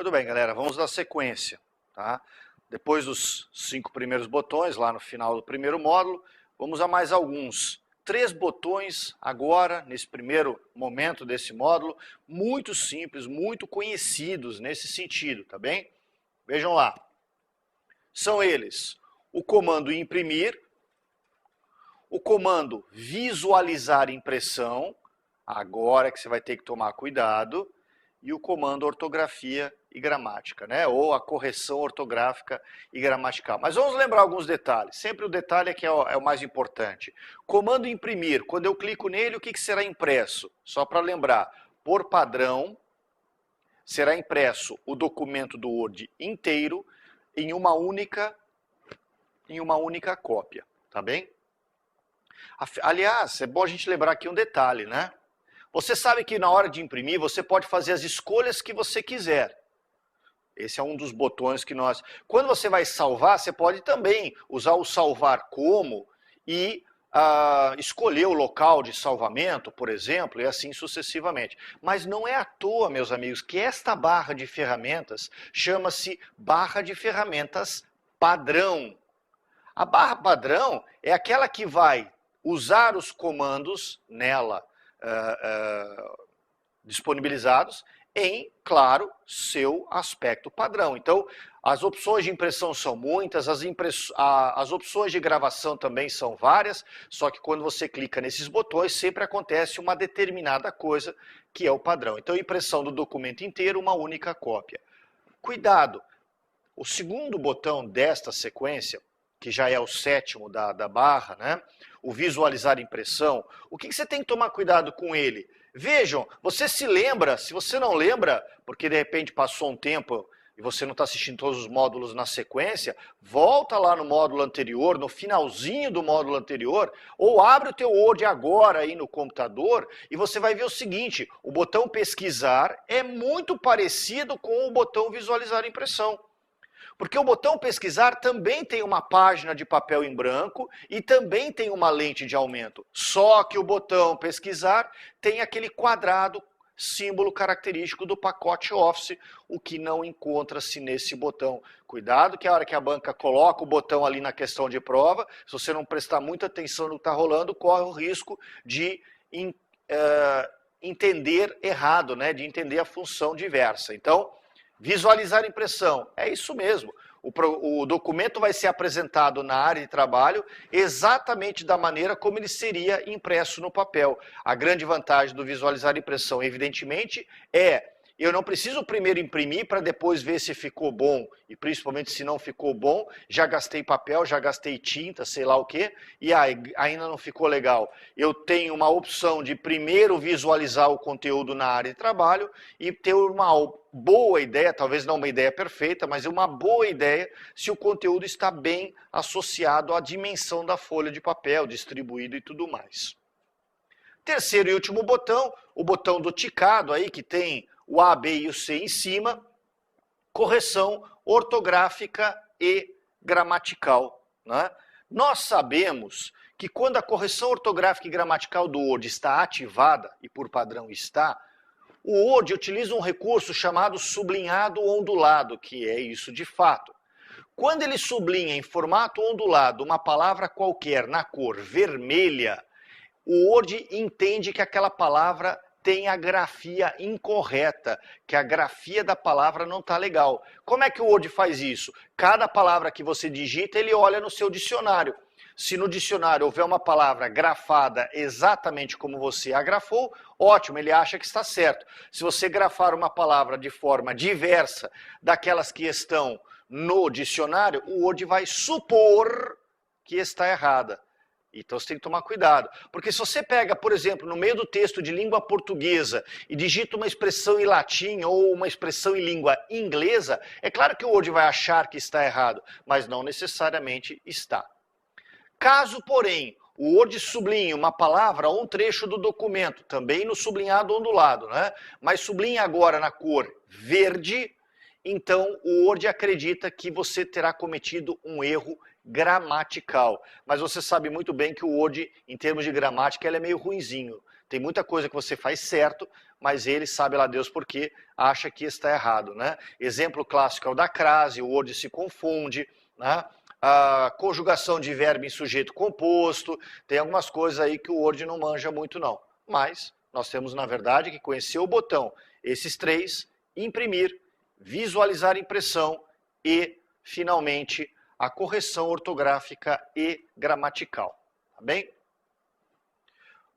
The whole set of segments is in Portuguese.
Muito bem, galera, vamos dar sequência, tá? Depois dos 5 primeiros botões, lá no final do primeiro módulo, vamos a mais alguns. 3 botões agora, nesse primeiro momento desse módulo, muito simples, muito conhecidos nesse sentido, tá bem? Vejam lá. São eles o comando imprimir, o comando visualizar impressão, agora que você vai ter que tomar cuidado, e o comando ortografia e gramática, né? Ou a correção ortográfica e gramatical. Mas vamos lembrar alguns detalhes. Sempre o detalhe é que é o mais importante. Comando imprimir, quando eu clico nele, o que será impresso? Só para lembrar, por padrão, será impresso o documento do Word inteiro em uma única cópia, tá bem? Aliás, é bom a gente lembrar aqui um detalhe, né? Você sabe que na hora de imprimir, você pode fazer as escolhas que você quiser. Esse é um dos botões que nós... Quando você vai salvar, você pode também usar o salvar como e escolher o local de salvamento, por exemplo, e assim sucessivamente. Mas não é à toa, meus amigos, que esta barra de ferramentas chama-se barra de ferramentas padrão. A barra padrão é aquela que vai usar os comandos nela, disponibilizados em, claro, seu aspecto padrão. Então, as opções de impressão são muitas, as opções de gravação também são várias, só que quando você clica nesses botões, sempre acontece uma determinada coisa, que é o padrão. Então, impressão do documento inteiro, uma única cópia. Cuidado! O segundo botão desta sequência, que já é o 7º da barra, né? O visualizar impressão, o que você tem que tomar cuidado com ele? Vejam, você se lembra, se você não lembra, porque de repente passou um tempo e você não está assistindo todos os módulos na sequência, volta lá no módulo anterior, no finalzinho do módulo anterior, ou abre o teu Word agora aí no computador e você vai ver o seguinte, o botão pesquisar é muito parecido com o botão visualizar impressão. Porque o botão pesquisar também tem uma página de papel em branco e também tem uma lente de aumento. Só que o botão pesquisar tem aquele quadrado, símbolo característico do pacote Office, o que não encontra-se nesse botão. Cuidado que a hora que a banca coloca o botão ali na questão de prova, se você não prestar muita atenção no que está rolando, corre o risco de entender errado, né? De entender a função diversa. Então, visualizar impressão, é isso mesmo. O documento vai ser apresentado na área de trabalho exatamente da maneira como ele seria impresso no papel. A grande vantagem do visualizar impressão, evidentemente, eu não preciso primeiro imprimir para depois ver se ficou bom, e principalmente se não ficou bom, já gastei papel, já gastei tinta, sei lá o quê, e ainda não ficou legal. Eu tenho uma opção de primeiro visualizar o conteúdo na área de trabalho e ter uma boa ideia, talvez não uma ideia perfeita, mas uma boa ideia se o conteúdo está bem associado à dimensão da folha de papel, distribuído e tudo mais. Terceiro e último botão, o botão do ticado aí, que tem o A, B e o C em cima, correção ortográfica e gramatical, né? Nós sabemos que quando a correção ortográfica e gramatical do Word está ativada, e por padrão está, o Word utiliza um recurso chamado sublinhado ondulado, que é isso de fato. Quando ele sublinha em formato ondulado uma palavra qualquer na cor vermelha, o Word entende que aquela palavra tem a grafia incorreta, que a grafia da palavra não está legal. Como é que o Word faz isso? Cada palavra que você digita, ele olha no seu dicionário. Se no dicionário houver uma palavra grafada exatamente como você a grafou, ótimo, ele acha que está certo. Se você grafar uma palavra de forma diversa daquelas que estão no dicionário, o Word vai supor que está errada. Então você tem que tomar cuidado, porque se você pega, por exemplo, no meio do texto de língua portuguesa e digita uma expressão em latim ou uma expressão em língua inglesa, é claro que o Word vai achar que está errado, mas não necessariamente está. Caso, porém, o Word sublinhe uma palavra ou um trecho do documento, também no sublinhado ondulado, né? Mas sublinha agora na cor verde, então o Word acredita que você terá cometido um erro gramatical. Mas você sabe muito bem que o Word, em termos de gramática, ele é meio ruinzinho. Tem muita coisa que você faz certo, mas ele, sabe lá Deus por quê, acha que está errado, né? Exemplo clássico é o da crase, o Word se confunde, né? A conjugação de verbo em sujeito composto, tem algumas coisas aí que o Word não manja muito não. Mas nós temos, na verdade, que conhecer o botão, esses três, imprimir, visualizar impressão e, finalmente, a correção ortográfica e gramatical, tá bem?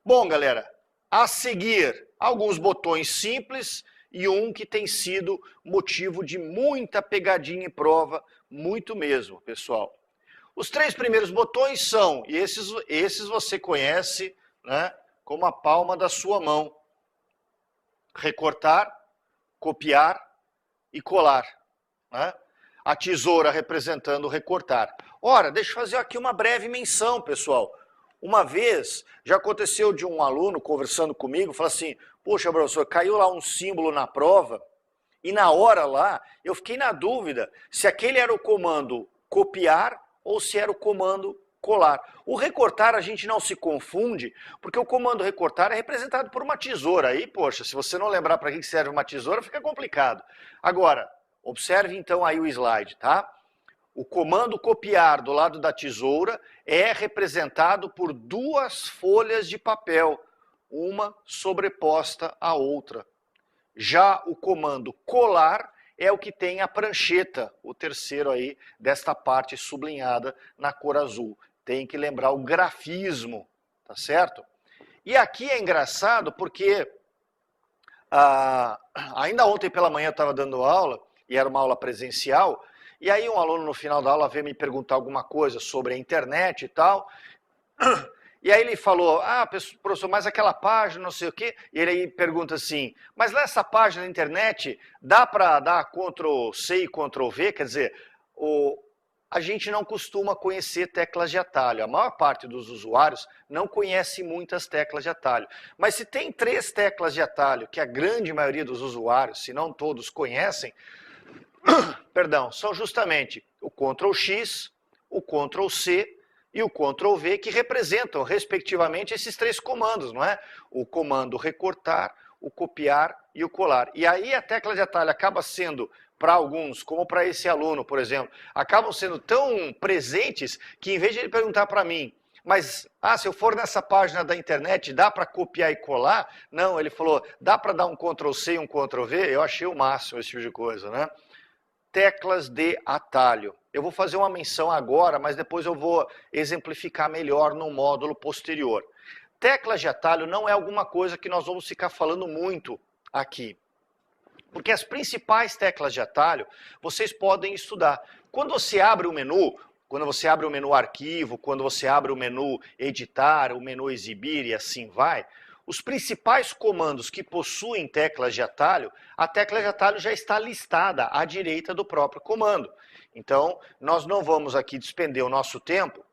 Bom, galera, a seguir, alguns botões simples e um que tem sido motivo de muita pegadinha em prova, muito mesmo, pessoal. Os três primeiros botões são, e esses você conhece, né, como a palma da sua mão. Recortar, copiar e colar, né? A tesoura representando recortar. Ora, deixa eu fazer aqui uma breve menção, pessoal. Uma vez, já aconteceu de um aluno conversando comigo, falou assim, poxa, professor, caiu lá um símbolo na prova, e na hora lá, eu fiquei na dúvida se aquele era o comando copiar ou se era o comando colar. O recortar a gente não se confunde, porque o comando recortar é representado por uma tesoura. Aí, poxa, se você não lembrar para que serve uma tesoura, fica complicado. Agora, observe então aí o slide, tá? O comando copiar do lado da tesoura é representado por duas folhas de papel, uma sobreposta à outra. Já o comando colar é o que tem a prancheta, o terceiro aí desta parte sublinhada na cor azul. Tem que lembrar o grafismo, tá certo? E aqui é engraçado porque ainda ontem pela manhã eu estava dando aula, e era uma aula presencial, e aí um aluno no final da aula veio me perguntar alguma coisa sobre a internet e tal, e aí ele falou, professor, mas aquela página, não sei o quê, e ele aí pergunta assim, mas nessa página da internet dá para dar Ctrl+C e Ctrl+V? Quer dizer, a gente não costuma conhecer teclas de atalho, a maior parte dos usuários não conhece muitas teclas de atalho, mas se tem 3 teclas de atalho que a grande maioria dos usuários, se não todos, conhecem, perdão, são justamente o Ctrl+X, o Ctrl+C e o Ctrl+V, que representam, respectivamente, esses 3 comandos, não é? O comando recortar, o copiar e o colar. E aí a tecla de atalho acaba sendo, para alguns, como para esse aluno, por exemplo, acabam sendo tão presentes que, em vez de ele perguntar para mim, mas, se eu for nessa página da internet, dá para copiar e colar? Não, ele falou, dá para dar um Ctrl+C e um Ctrl+V? Eu achei o máximo esse tipo de coisa, né? Teclas de atalho. Eu vou fazer uma menção agora, mas depois eu vou exemplificar melhor no módulo posterior. Teclas de atalho não é alguma coisa que nós vamos ficar falando muito aqui. Porque as principais teclas de atalho, vocês podem estudar. Quando você abre o menu, quando você abre o menu arquivo, quando você abre o menu editar, o menu exibir e assim vai, os principais comandos que possuem teclas de atalho, a tecla de atalho já está listada à direita do próprio comando. Então, nós não vamos aqui despender o nosso tempo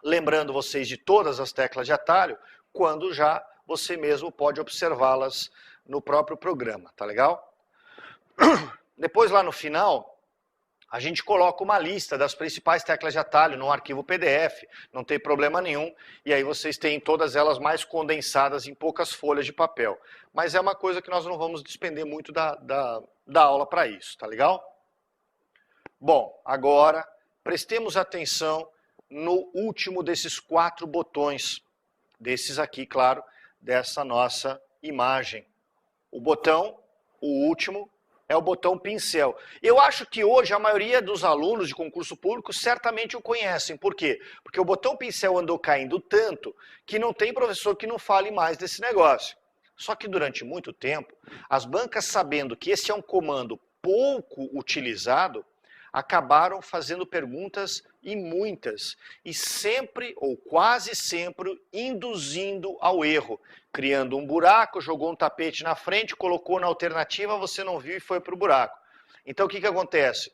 lembrando vocês de todas as teclas de atalho, quando já você mesmo pode observá-las no próprio programa, tá legal? Depois lá no final, a gente coloca uma lista das principais teclas de atalho num arquivo PDF, não tem problema nenhum, e aí vocês têm todas elas mais condensadas em poucas folhas de papel. Mas é uma coisa que nós não vamos despender muito da aula para isso, tá legal? Bom, agora prestemos atenção no último desses 4 botões, desses aqui, claro, dessa nossa imagem. O botão, o último, é o botão pincel. Eu acho que hoje a maioria dos alunos de concurso público certamente o conhecem. Por quê? Porque o botão pincel andou caindo tanto que não tem professor que não fale mais desse negócio. Só que durante muito tempo, as bancas, sabendo que esse é um comando pouco utilizado, acabaram fazendo perguntas e muitas, e sempre, ou quase sempre, induzindo ao erro, criando um buraco, jogou um tapete na frente, colocou na alternativa, você não viu e foi para o buraco. Então o que acontece?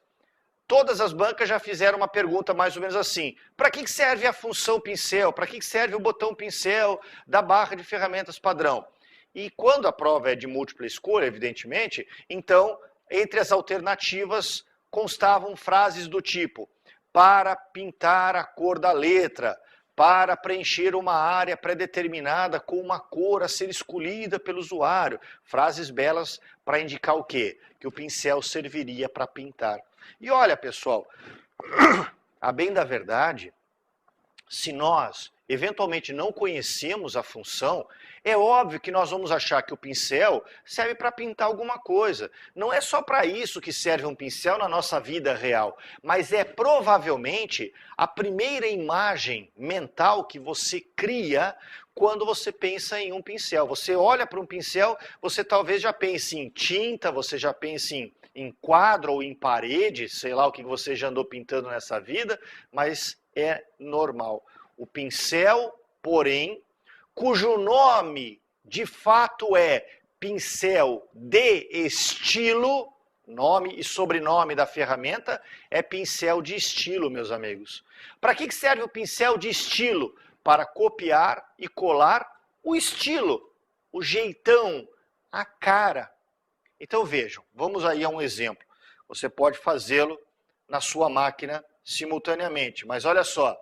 Todas as bancas já fizeram uma pergunta mais ou menos assim, para que serve a função pincel? Para que serve o botão pincel da barra de ferramentas padrão? E quando a prova é de múltipla escolha, evidentemente, então, entre as alternativas, constavam frases do tipo, para pintar a cor da letra, para preencher uma área pré-determinada com uma cor a ser escolhida pelo usuário. Frases belas para indicar o quê? Que o pincel serviria para pintar. E olha, pessoal, a bem da verdade, se nós eventualmente não conhecemos a função, é óbvio que nós vamos achar que o pincel serve para pintar alguma coisa. Não é só para isso que serve um pincel na nossa vida real, mas é provavelmente a primeira imagem mental que você cria quando você pensa em um pincel. Você olha para um pincel, você talvez já pense em tinta, você já pense em quadro ou em parede, sei lá o que você já andou pintando nessa vida, mas é normal. O pincel, porém, cujo nome de fato é pincel de estilo, nome e sobrenome da ferramenta, é pincel de estilo, meus amigos. Para que serve o pincel de estilo? Para copiar e colar o estilo, o jeitão, a cara. Então vejam, vamos aí a um exemplo. Você pode fazê-lo na sua máquina simultaneamente, mas olha só.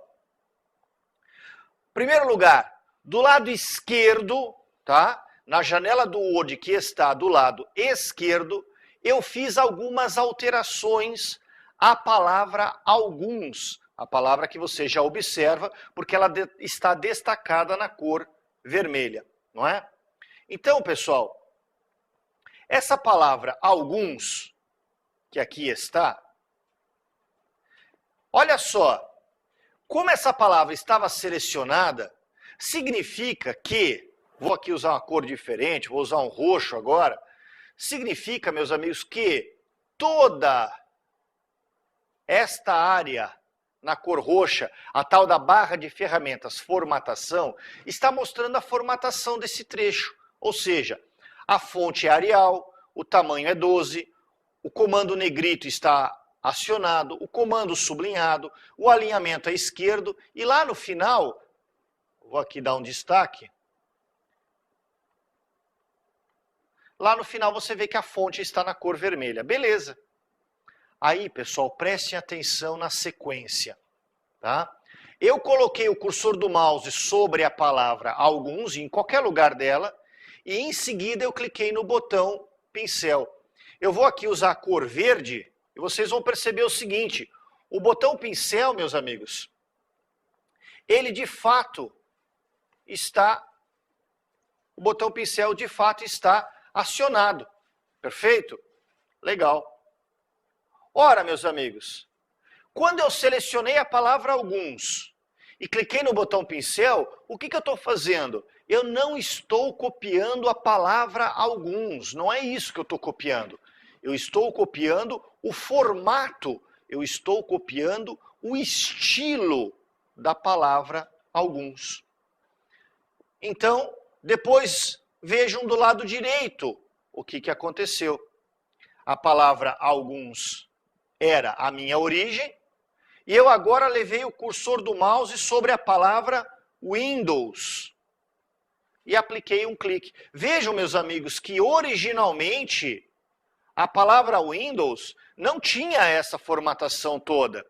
Primeiro lugar, do lado esquerdo, tá? Na janela do Word que está do lado esquerdo, eu fiz algumas alterações à palavra alguns, a palavra que você já observa, porque ela está destacada na cor vermelha, não é? Então, pessoal, essa palavra alguns, que aqui está, olha só, como essa palavra estava selecionada, significa que, vou aqui usar uma cor diferente, vou usar um roxo agora, significa, meus amigos, que toda esta área na cor roxa, a tal da barra de ferramentas formatação, está mostrando a formatação desse trecho. Ou seja, a fonte é Arial, o tamanho é 12, o comando negrito está acionado, o comando sublinhado, o alinhamento é esquerdo e lá no final, vou aqui dar um destaque, lá no final você vê que a fonte está na cor vermelha, beleza. Aí, pessoal, prestem atenção na sequência, tá? Eu coloquei o cursor do mouse sobre a palavra alguns, em qualquer lugar dela, e em seguida eu cliquei no botão pincel. Eu vou aqui usar a cor verde, e vocês vão perceber o seguinte, o botão pincel, meus amigos, ele de fato está, o botão pincel de fato está acionado, perfeito? Legal. Ora, meus amigos, quando eu selecionei a palavra alguns e cliquei no botão pincel, o que eu estou fazendo? Eu não estou copiando a palavra alguns, não é isso que eu estou copiando. Eu estou copiando o formato, eu estou copiando o estilo da palavra alguns. Então, depois vejam do lado direito o que aconteceu. A palavra alguns era a minha origem, e eu agora levei o cursor do mouse sobre a palavra Windows e apliquei um clique. Vejam, meus amigos, que originalmente a palavra Windows não tinha essa formatação toda.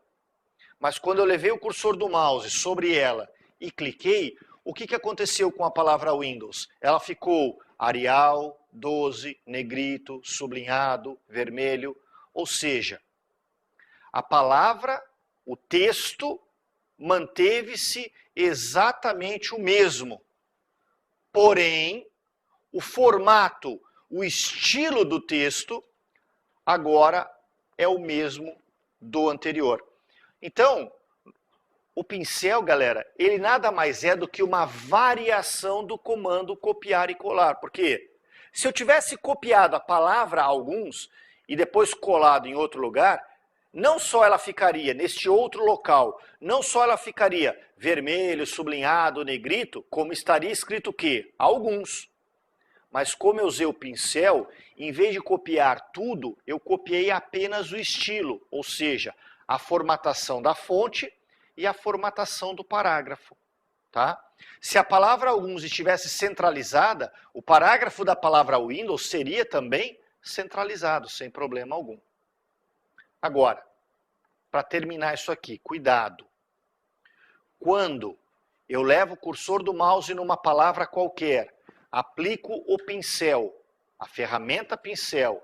Mas quando eu levei o cursor do mouse sobre ela e cliquei, o que aconteceu com a palavra Windows? Ela ficou Arial, 12, negrito, sublinhado, vermelho, ou seja, a palavra, o texto, manteve-se exatamente o mesmo. Porém, o formato, o estilo do texto, agora é o mesmo do anterior. Então, o pincel, galera, ele nada mais é do que uma variação do comando copiar e colar. Por quê? Se eu tivesse copiado a palavra alguns e depois colado em outro lugar, não só ela ficaria neste outro local, não só ela ficaria vermelho, sublinhado, negrito, como estaria escrito o quê? Alguns. Mas como eu usei o pincel, em vez de copiar tudo, eu copiei apenas o estilo, ou seja, a formatação da fonte e a formatação do parágrafo. Tá? Se a palavra alguns estivesse centralizada, o parágrafo da palavra Windows seria também centralizado, sem problema algum. Agora, para terminar isso aqui, cuidado. Quando Eu levo o cursor do mouse numa palavra qualquer, aplico o pincel, a ferramenta pincel,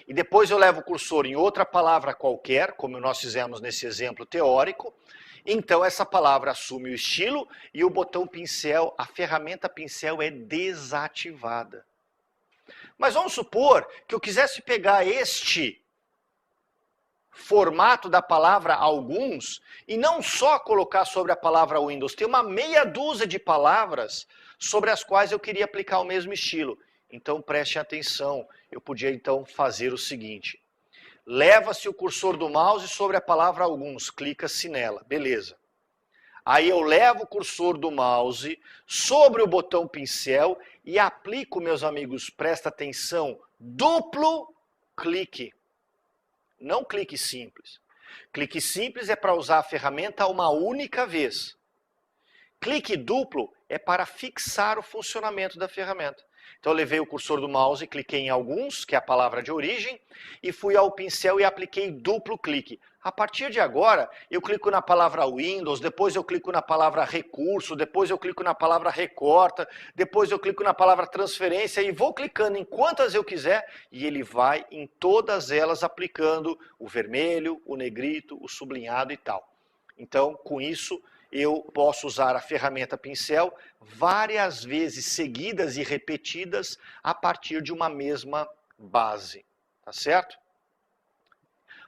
e depois eu levo o cursor em outra palavra qualquer, como nós fizemos nesse exemplo teórico, então essa palavra assume o estilo e o botão pincel, a ferramenta pincel é desativada. Mas vamos supor que eu quisesse pegar este formato da palavra alguns e não só colocar sobre a palavra Windows. Tem uma meia dúzia de palavras sobre as quais eu queria aplicar o mesmo estilo. Então preste atenção, eu podia então fazer o seguinte. Leva-se o cursor do mouse sobre a palavra alguns, clica-se nela, beleza. Aí eu levo o cursor do mouse sobre o botão pincel e aplico, meus amigos, presta atenção, duplo clique. Não clique simples. Clique simples é para usar a ferramenta uma única vez. Clique duplo é para fixar o funcionamento da ferramenta. Então eu levei o cursor do mouse, cliquei em alguns, que é a palavra de origem, e fui ao pincel e apliquei duplo clique. A partir de agora, eu clico na palavra Windows, depois eu clico na palavra recurso, depois eu clico na palavra recorta, depois eu clico na palavra transferência e vou clicando em quantas eu quiser e ele vai em todas elas aplicando o vermelho, o negrito, o sublinhado e tal. Então, com isso, eu posso usar a ferramenta pincel várias vezes seguidas e repetidas a partir de uma mesma base, tá certo?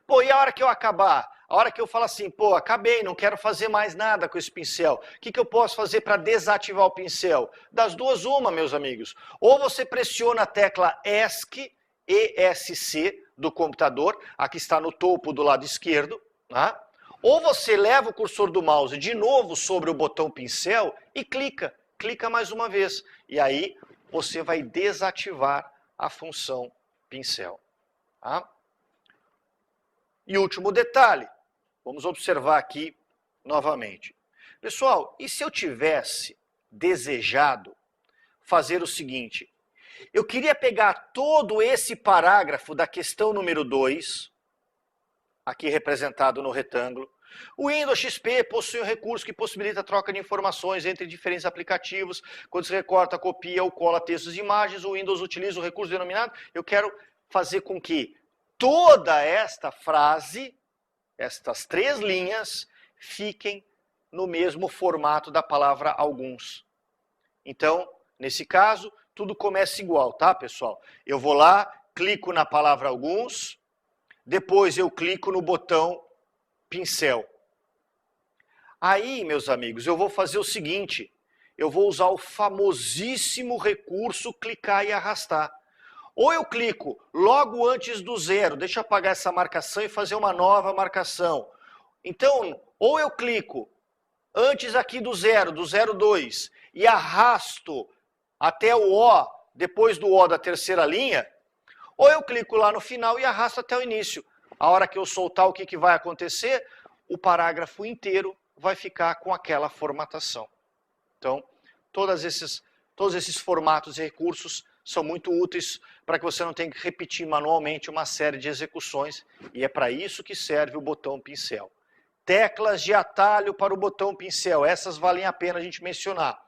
Pô, e a hora que eu acabar? A hora que eu falo assim, pô, acabei, não quero fazer mais nada com esse pincel. O que eu posso fazer para desativar o pincel? Das duas, uma, meus amigos. Ou você pressiona a tecla ESC, ESC do computador, aqui está no topo do lado esquerdo, tá? Ou você leva o cursor do mouse de novo sobre o botão pincel e clica mais uma vez. E aí você vai desativar a função pincel. Tá? E último detalhe, vamos observar aqui novamente. Pessoal, e se eu tivesse desejado fazer o seguinte? Eu queria pegar todo esse parágrafo da questão número 2, aqui representado no retângulo. O Windows XP possui um recurso que possibilita a troca de informações entre diferentes aplicativos. Quando se recorta, copia ou cola textos e imagens, o Windows utiliza o recurso denominado. Eu quero fazer com que toda esta frase, estas 3 linhas, fiquem no mesmo formato da palavra alguns. Então, nesse caso, tudo começa igual, tá, pessoal? Eu vou lá, clico na palavra alguns, depois eu clico no botão pincel. Aí, meus amigos, eu vou fazer o seguinte, eu vou usar o famosíssimo recurso clicar e arrastar. Ou eu clico logo antes do 0, deixa eu apagar essa marcação e fazer uma nova marcação. Então, ou eu clico antes aqui do 0, do 02, e arrasto até o O, depois do O da terceira linha, ou eu clico lá no final e arrasto até o início. A hora que eu soltar, o que vai acontecer? O parágrafo inteiro vai ficar com aquela formatação. Então, todos esses formatos e recursos são muito úteis para que você não tenha que repetir manualmente uma série de execuções, e é para isso que serve o botão pincel. Teclas de atalho para o botão pincel, essas valem a pena a gente mencionar.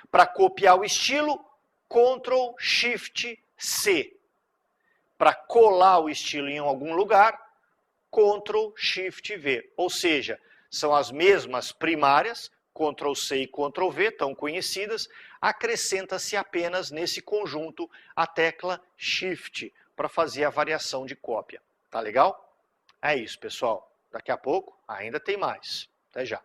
Para copiar o estilo, Ctrl Shift C. Para colar o estilo em algum lugar, Ctrl Shift V. Ou seja, são as mesmas primárias, Ctrl C e Ctrl V, tão conhecidas, acrescenta-se apenas nesse conjunto a tecla Shift para fazer a variação de cópia. Tá legal? É isso, pessoal. Daqui a pouco ainda tem mais. Até já.